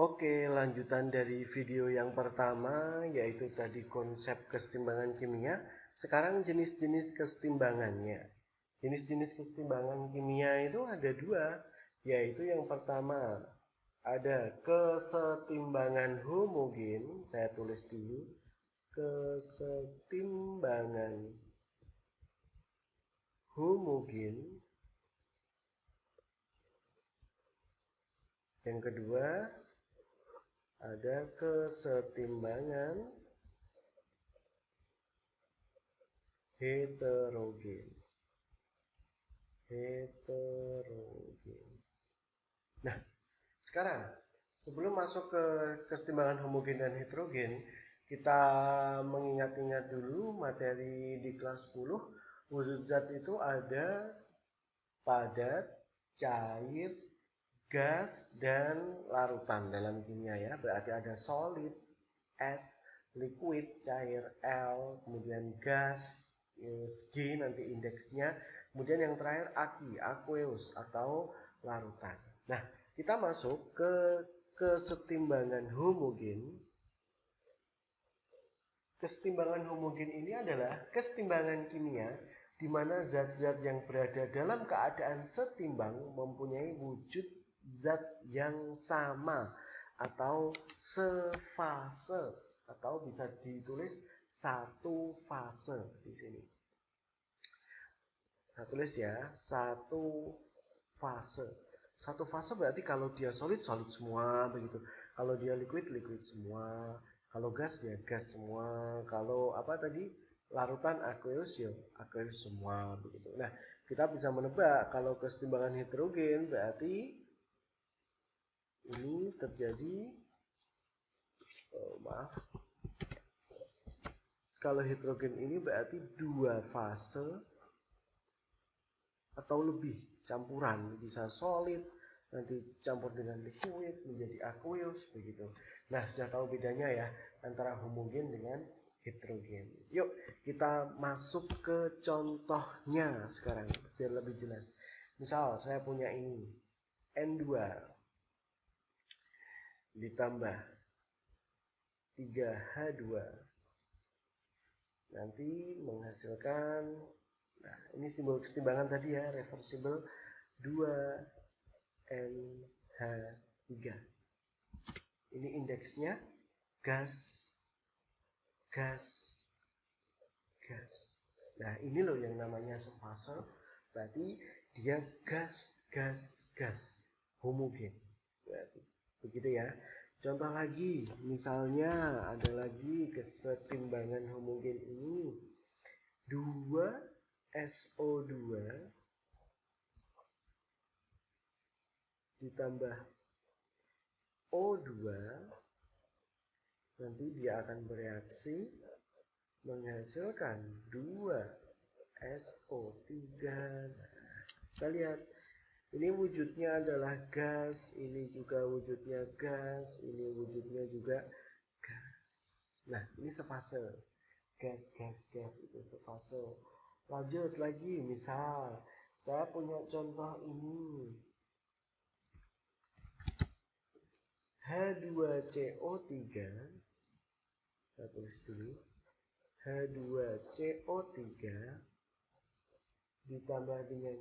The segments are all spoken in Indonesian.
Oke, lanjutan dari video yang pertama, yaitu tadi konsep kesetimbangan kimia. Sekarang jenis-jenis kesetimbangannya. Jenis-jenis kesetimbangan kimia itu ada dua, yaitu yang pertama ada kesetimbangan homogen. Saya tulis dulu, kesetimbangan homogen. Yang kedua ada kesetimbangan heterogen. Nah, sekarang sebelum masuk ke kesetimbangan homogen dan heterogen, kita mengingat-ingat dulu materi di kelas 10. Wujud zat itu ada padat, cair, gas, dan larutan dalam kimia ya. Berarti ada solid, S, liquid, cair, L, kemudian gas, G nanti indeksnya. Kemudian yang terakhir aqueous atau larutan. Nah, kita masuk ke kesetimbangan homogen. Kesetimbangan homogen ini adalah kesetimbangan kimia di mana zat-zat yang berada dalam keadaan setimbang mempunyai wujud zat yang sama atau sefase, atau bisa ditulis satu fase di sini. Saya tulis ya, satu fase. Satu fase berarti kalau dia solid, solid semua begitu. Kalau dia liquid, liquid semua. Kalau gas ya gas semua. Kalau apa tadi? Larutan aqueous ya aqueous semua begitu. Nah, kita bisa menebak kalau kesetimbangan heterogen berarti ini terjadi kalau heterogen ini berarti dua fase atau lebih campuran, bisa solid nanti campur dengan liquid menjadi aqueous begitu. Nah, sudah tahu bedanya ya antara homogen dengan heterogen. Yuk kita masuk ke contohnya sekarang biar lebih jelas. Misal saya punya ini N2 ditambah 3H2 nanti menghasilkan, nah ini simbol kesetimbangan tadi ya, reversible 2NH3. Ini indeksnya gas, gas, gas. Nah ini loh yang namanya sefase, berarti dia gas, gas, gas, homogen. Berarti begitu ya. Contoh lagi, misalnya ada lagi kesetimbangan homogen ini 2SO2 ditambah O2, nanti dia akan bereaksi menghasilkan 2SO3. Nah, kita lihat ini wujudnya adalah gas, ini juga wujudnya gas, ini wujudnya juga gas. Nah, ini sefase. Gas, gas, gas itu sefase. Lanjut lagi, misal saya punya contoh ini. H2CO3. Saya tulis dulu. H2CO3 ditambah dengan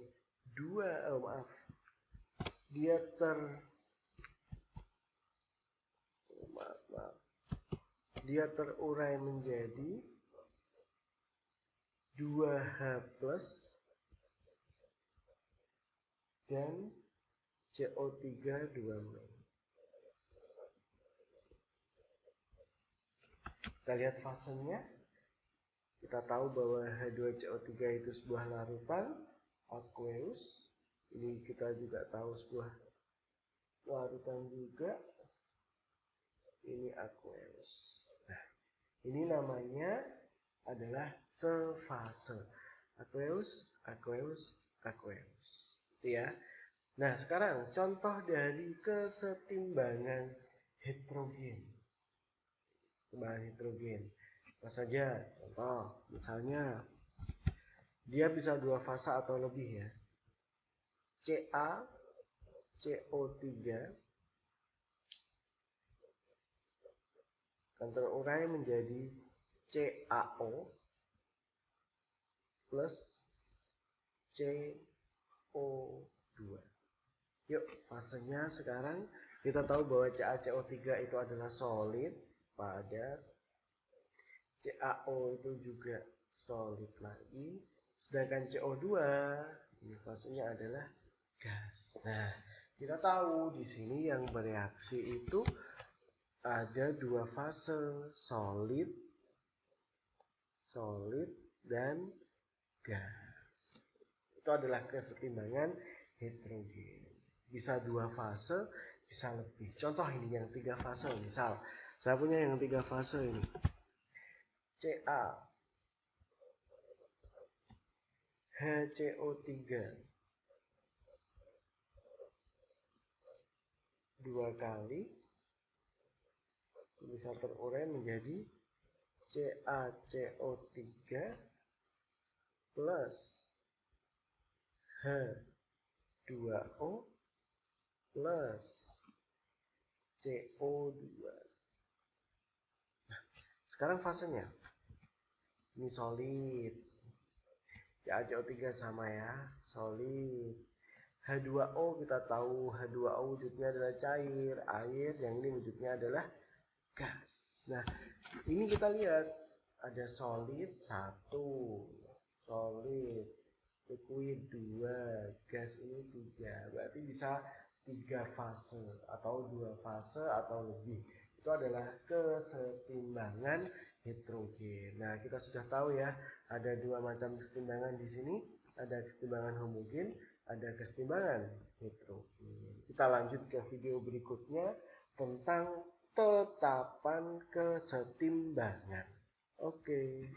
dia terurai menjadi 2H plus dan CO3 2 mol. Kita lihat fasenya. Kita tahu bahwa H2CO3 itu sebuah larutan aqueous. Ini kita juga tahu sebuah larutan juga. Ini aqueous. Nah, ini namanya adalah sefase. Aqueous, aqueous, aqueous. Ya. Nah, sekarang contoh dari kesetimbangan heterogen. Kesetimbangan heterogen. Apa saja? Contoh, misalnya dia bisa dua fase atau lebih ya. Ca, CO3 akan terurai menjadi CaO plus CO2. Yuk, fasenya sekarang kita tahu bahwa CaCO3 itu adalah solid, padat. CaO itu juga solid lagi. Sedangkan CO2 ini fasenya adalah gas. Nah, kita tahu di sini yang bereaksi itu ada dua fase, solid dan gas. Itu adalah kesetimbangan hidrogen. Bisa dua fase, bisa lebih. Contoh ini yang 3 fase, misal saya punya yang 3 fase ini. Ca HCO3 2 kali bisa terurai menjadi CaCO3 plus H2O plus CO2. Nah, sekarang fasenya ini solid, CaCO3 sama ya, solid. H2O kita tahu H2O wujudnya adalah cair, air, yang ini wujudnya adalah gas. Nah, ini kita lihat ada solid 1, solid, liquid 2, gas ini 3. Berarti bisa 3 fase atau 2 fase atau lebih. Itu adalah kesetimbangan hidrogen. Nah, kita sudah tahu ya, ada 2 macam kesetimbangan di sini. Ada kesetimbangan homogen, ada kesetimbangan hidrogen. Kita lanjut ke video berikutnya tentang tetapan kesetimbangan. Oke.